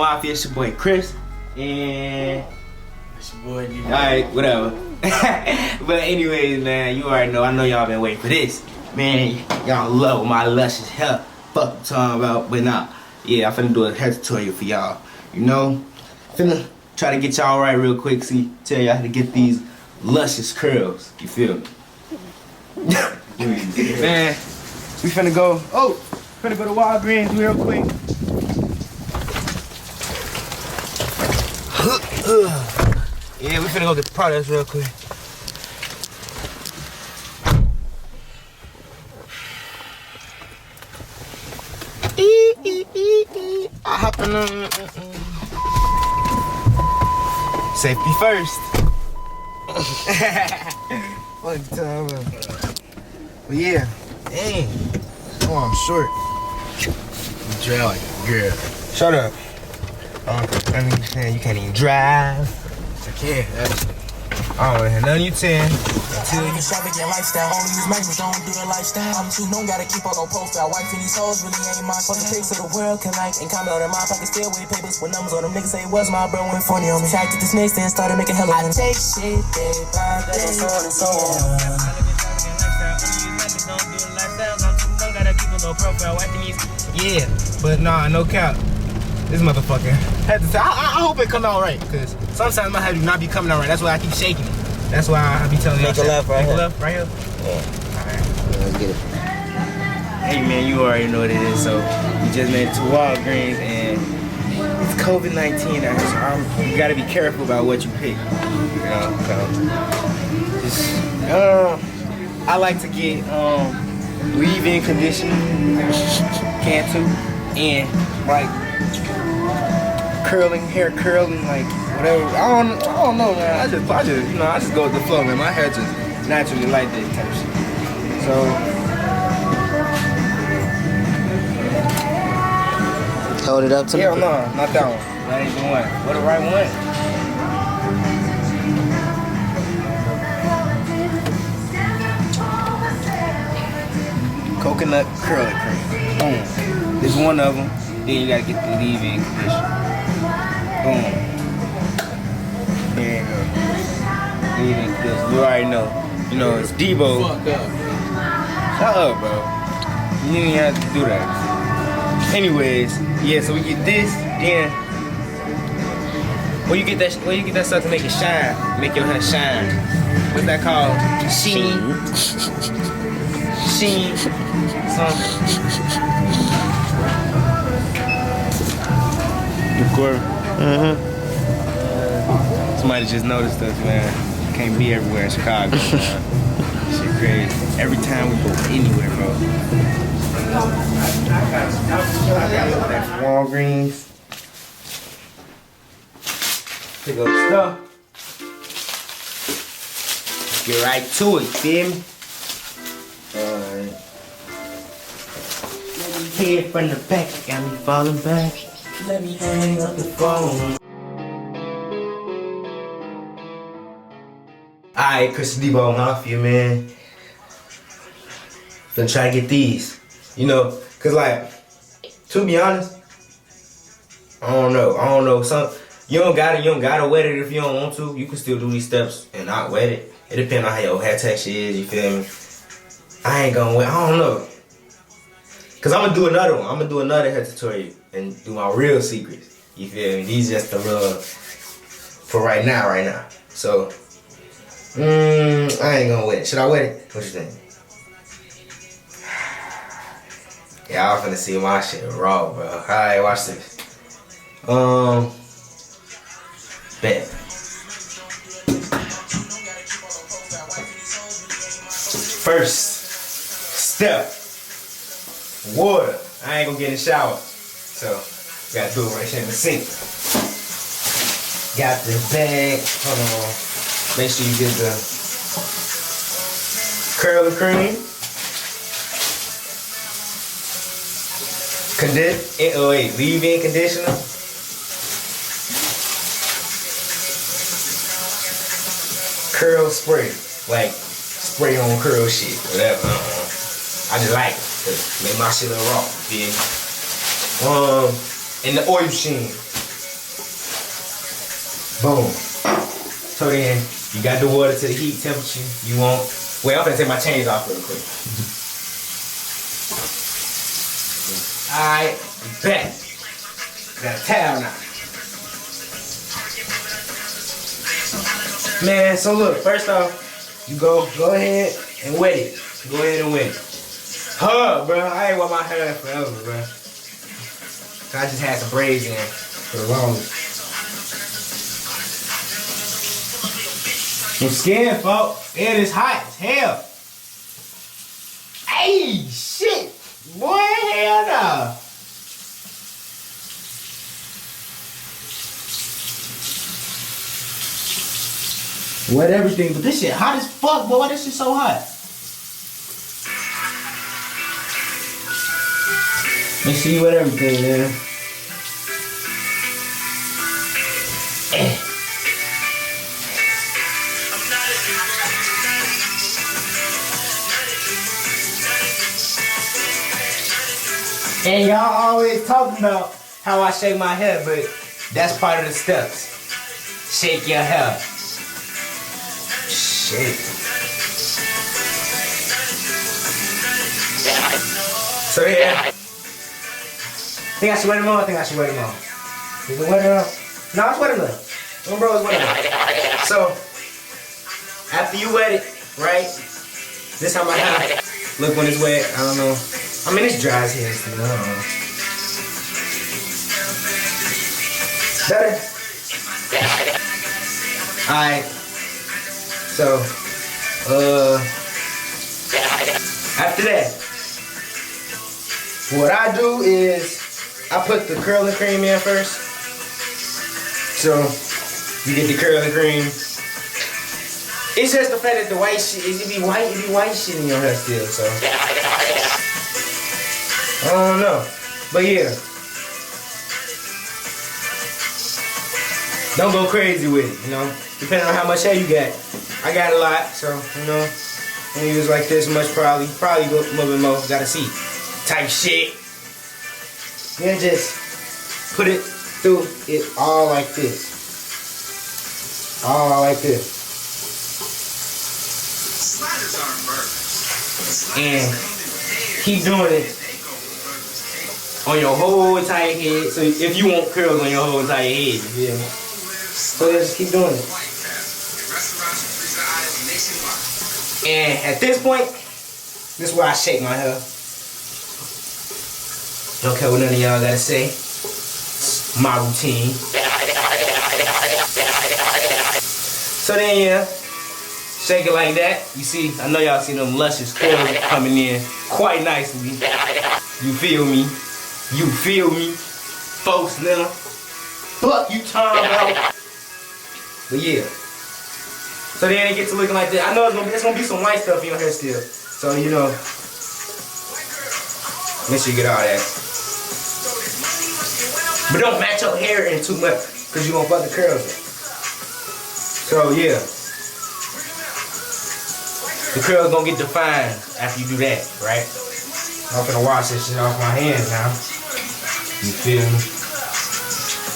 Mafia. It's your boy Chris. And it's your boy D. Alright, whatever. But anyways, man, you already know. I know y'all been waiting for this. Man, y'all love my luscious hair. Fuck I'm talking about. But nah, yeah, I'm finna do a hair tutorial for y'all. You know? Finna try to get y'all right real quick. See, tell y'all how to get these luscious curls. You feel me? Man, we finna go. Oh, finna go to Walgreens real quick. Yeah, we finna go get the products real quick. I hop in on. Safety first. What time? But yeah, dang. Oh, I'm short. You drive like a girl. Shut up. I mean, you can't even drive. I can't, actually. I don't have none of you 10. Until you extravagant lifestyle, only use measures, don't do the lifestyle. I'm too known, gotta keep on no profile. Wife and these hoes really ain't my fucking pics of the world can like and comment on it. My pocket still with papers with numbers on them. Niggas say it was my bro went funny on me. Tried to this next and started making hella money. I take shit day by day, so on and so on. Yeah, but nah, no cap. This motherfucker. I hope it come out right, cause sometimes my head do not be coming out right. That's why I keep shaking it. That's why I be telling you. Make a left right here. Left right here. Yeah. Alright. Let's get it. Hey man, you already know what it is. So we just made it to Walgreens and it's COVID-19 out here, so you gotta be careful about what you pick. You know, so just I like to get leave-in conditioner, Cantu, and like hair curling, like whatever. I don't know, man. I just go with the flow, man. My hair just naturally like that type of shit. So Hold it up to me. hell no, not that one. That ain't the one. What the right one? Coconut curly cream. Boom. There's one of them. Then you gotta get the leave-in conditioner. Boom. There you go. Leave-in conditioner. You already know. You know, it's Debo. Fuck up. Shut up, bro. You didn't even have to do that. Anyways, yeah, so we get this, then where you get that stuff to make it shine, make your hair shine. What's that called? Sheen. Sheen. Recording. Somebody just noticed us, man. Can't be everywhere in Chicago, man. Shit crazy. Every time we go anywhere, bro. That's Walgreens. Pick up the stuff. Get right to it, feel me? Alright. Head from the back, got me falling back. Let me hang up the phone. Alright, Chris Debo Mafia, man. Finna try to get these. You know, cause like, to be honest, I don't know. You don't gotta wet it if you don't want to. You can still do these steps and not wet it. It depends on how your hair texture is, you feel me? I ain't gonna wet, I don't know. Cause I'm gonna do another one. I'm gonna do another hair tutorial and do my real secrets. You feel me? These just the real, for right now. So, I ain't gonna wet it. Should I wet it? What you think? Y'all finna see my shit raw, bro. Alright, watch this. Bet. First step, water. I ain't gonna get in the shower, so gotta do it right here in the sink. Got the bag. Hold on. Make sure you get the curly cream. Leave-in conditioner. Curl spray, like spray on curl shit, whatever. I just like it, cause make my shit look raw. Yeah. And the oil machine. Boom. So then, you got the water to the heat temperature you want. Wait, I'm gonna take my chains off real quick. Alright, bet. Got a towel now. Man, so look, first off, you go ahead and wet it. Go ahead and wet it. Huh, bro, I ain't wet my hair forever, bro. I just had some braids in for the longest. Some skin, folks. It is hot as hell. Hey, shit. Boy, hell no. Wet everything, but this shit hot as fuck, boy. This shit so hot. Make sure you wet everything, man. And y'all always talking about how I shake my hair, but that's part of the steps. Shake your hair. Shake. So yeah. Think I should wet him on? I think I should wet him on. Is it wet enough? No, it's wet enough. No, bro, it's wet enough. So, after you wet it, right? This how my hair look when it's wet. I don't know. I mean, it's dry as hell still. I don't know. Better? Alright. So, after that, what I do is I put the curling cream in first. So, you get the curling cream. It's just the fact that the white shit, it be white shit in your hair still, so. I don't know. But yeah. Don't go crazy with it, you know. Depending on how much hair you got. I got a lot, so, you know. I'm gonna use like this much probably. Probably go a little bit more. Gotta see. Type shit. Then just put it through it all like this. All like this. And keep doing it on your whole entire head. So if you want curls on your whole entire head, you feel me? So just keep doing it. And at this point, this is where I shake my hair. Don't care what none of y'all gotta say. It's my routine. So then yeah, shake it like that. You see, I know y'all see them luscious curls coming in quite nicely. You feel me? You feel me? Folks now. Fuck you talking about. But yeah. So then it gets to looking like that. I know it's gonna be some white stuff in your hair still. So you know, make sure you get all that. But don't match your hair in too much, cause you gonna fuck the curls up. So yeah. The curls gonna get defined after you do that, right? I'm gonna wash this shit off my hands now. You feel me?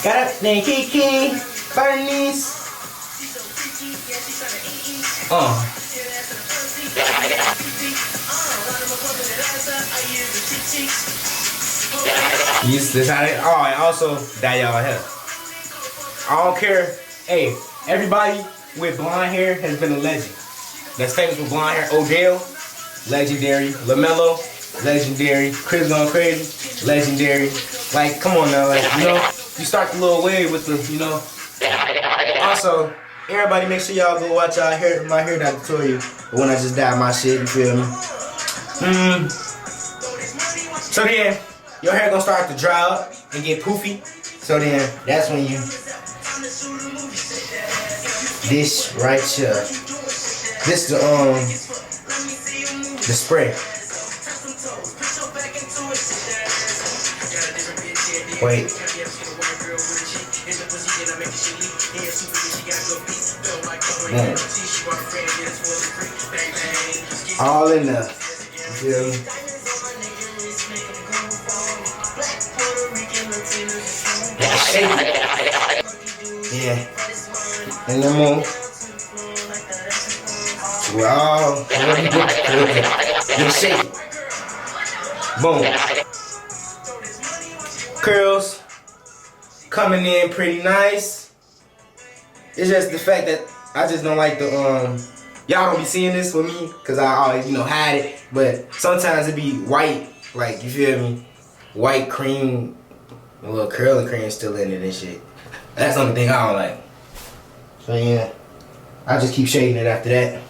Got it, then Kiki, Bernice. Use this how they, oh, and also dye y'all hair. I don't care. Hey, everybody with blonde hair has been a legend. That's famous with blonde hair. Odell, legendary. LaMelo, legendary. Chris Gone Crazy, legendary. Like, come on now, like, you know, you start the little wave with the, you know. Also, everybody make sure y'all go watch my hair dye tutorial when I just dye my shit, you feel me? So then, your hair gonna start to dry up and get poofy. So then, that's when you, this right here. This the spray. Wait. Man. All in there. You feel me? Yeah. And no more. Wow. Get shaky. Boom. Curls coming in pretty nice. It's just the fact that I just don't like the y'all don't be seeing this with me because I always, hide it. But sometimes it be white, like, you feel me? White cream, a little curly cream still in it and shit. That's the only thing I don't like. So yeah, I just keep shading it after that.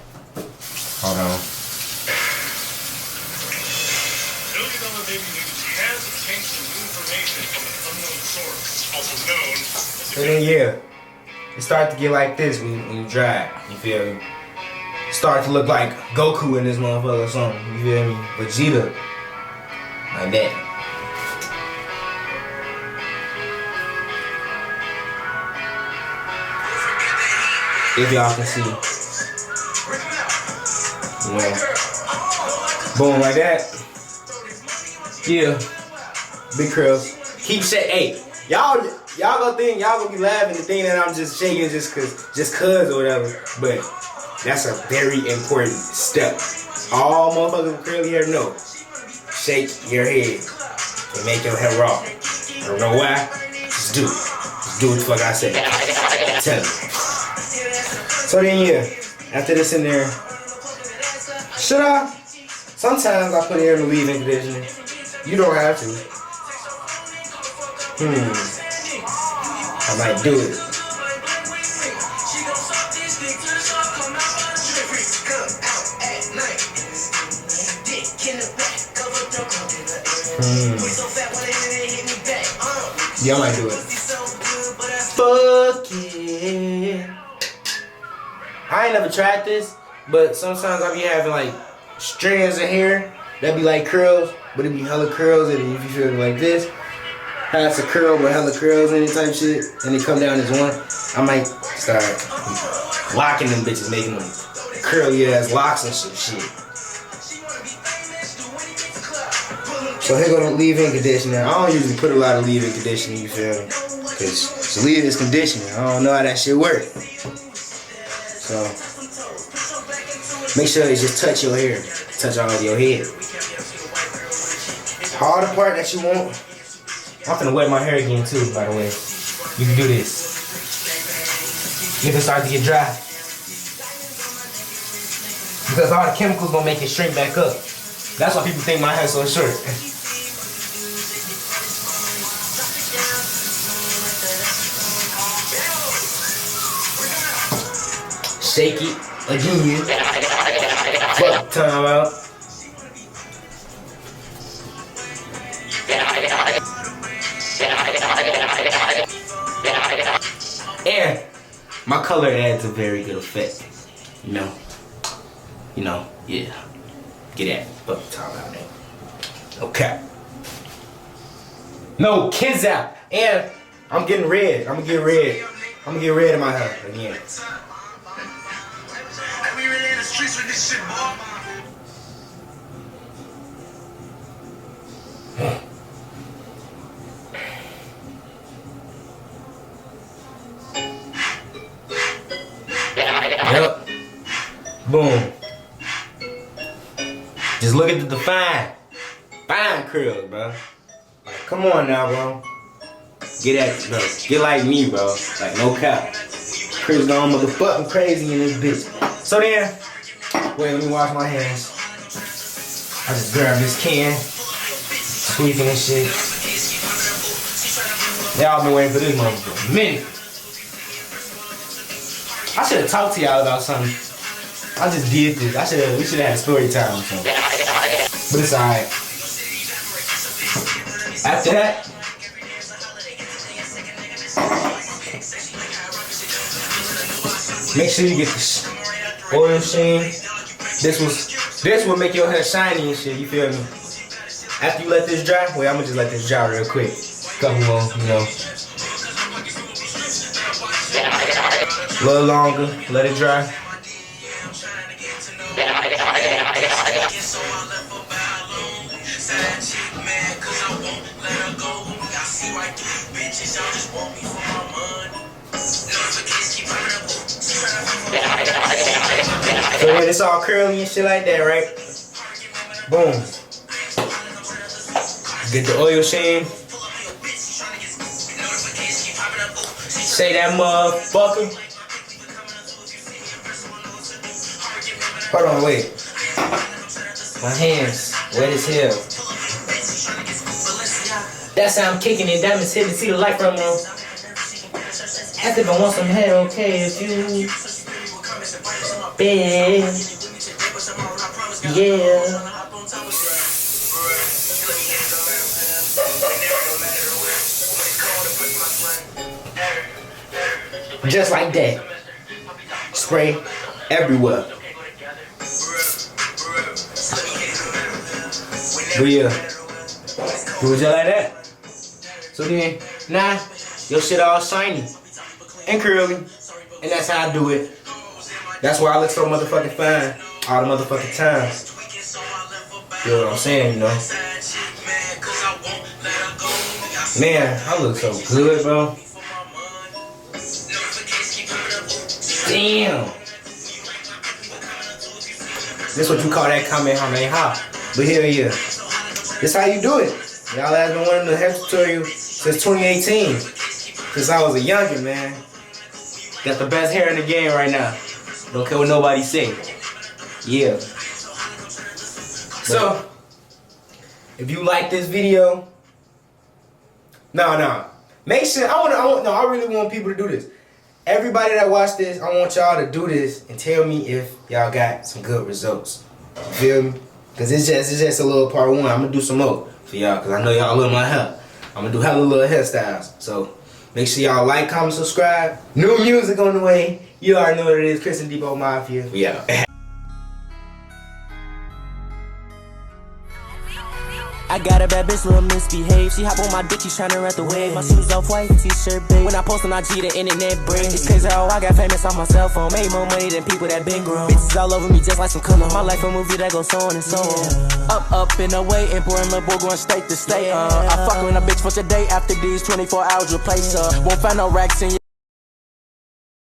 Hold on. So then yeah, it starts to get like this when you dry it, you feel me? Start to look like Goku in this motherfucker or something, you feel me? Vegeta, like that. If y'all can see. Yeah. Boom, like that. Yeah. Big curls. Keep shaking. Hey, y'all gonna think, y'all gonna be laughing and think that I'm just shaking just cause or whatever. But that's a very important step. All motherfuckers with curly hair know. Shake your head and make your hair raw. I don't know why. Just do it. Just do what the fuck I say. Tell me. So then yeah, after this in there, should I? Sometimes I put it in the leave-in conditioner. You don't have to. I might do it. Yeah, I might do it. Fuck yeah. I ain't never tried this, but sometimes I be having like strands of hair that be like curls, but it be hella curls, and if you feel like this, has a curl but hella curls in it type shit, and they come down as one, I might start locking them bitches, making them curly ass locks and shit. So here go the leave-in conditioner. I don't usually put a lot of leave-in conditioner, you feel me? Cause the leave-in is conditioner. I don't know how that shit work. So make sure it just touch your hair, touch all of your head. All the part that you want. I'm finna wet my hair again too, by the way. You can do this. You can start to get dry. Because all the chemicals gonna make it shrink back up. That's why people think my hair's so short. Shake it again. Fuck time out. And my color adds a very good effect. You know, yeah. Get that. Fuck time out there. Okay. No kids out. And I'm getting red. I'm gonna get red. I'm gonna get red in my hair again. Yep. Boom. Just look at the fine curls, bro. Like, come on now, bro. Get at it, bro. Get like me, bro. Like, no cap. Chris gone motherfucking crazy in this bitch. So then, wait, let me wash my hands. I just grab this can, squeezing and shit. Y'all been waiting for this moment for a minute. I should have talked to y'all about something. I just did this. We should have had story time or something. But it's alright. After that, make sure you get the oil sheen. This will make your hair shiny and shit, you feel me? After you let this dry, wait, I'm gonna just let this dry real quick. Couple more, a little longer, let it dry. So when it's all curly and shit like that, right? Boom. Get the oil sheen. Say that motherfucker. Hold on, wait. My hands wet as hell. That's how I'm kicking it. Diamonds hitting. See the light from them. Ask if I want some head, okay? If you bad, yeah. Just like that. Spray everywhere. But yeah, do it just like that. So then, nah, your shit all shiny and curly, and that's how I do it. That's why I look so motherfucking fine all the motherfucking time. You know what I'm saying, you know? Man, I look so good, bro. Damn. This what you call that comment, how man, how? But here, yeah. This how you do it. Y'all have been wanting the hair tutorial since 2018. Since I was a youngin', man. Got the best hair in the game right now. Don't care what nobody say. Yeah. So, if you like this video, make sure, I really want people to do this. Everybody that watch this, I want y'all to do this and tell me if y'all got some good results. You feel me? Cause it's just a little part one. I'm gonna do some more for y'all, cause I know y'all love my hair. I'm gonna do hella little hairstyles. So make sure y'all like, comment, subscribe. New music on the way. You already know what it is. Chris and Debo Mafia. We out. I got a bad bitch, little misbehave. She hop on my dick, she tryna rent the wave. My shoes off white, t-shirt big. When I post on IG, the internet break. It's crazy how I got famous on my cell phone. Made more money than people that been grown. Bitches all over me just like some color. My life a movie that goes on and so on. Up and away, important little boy going state to state. I fuck with a bitch for today. After these 24 hours replace her. Won't find no racks in your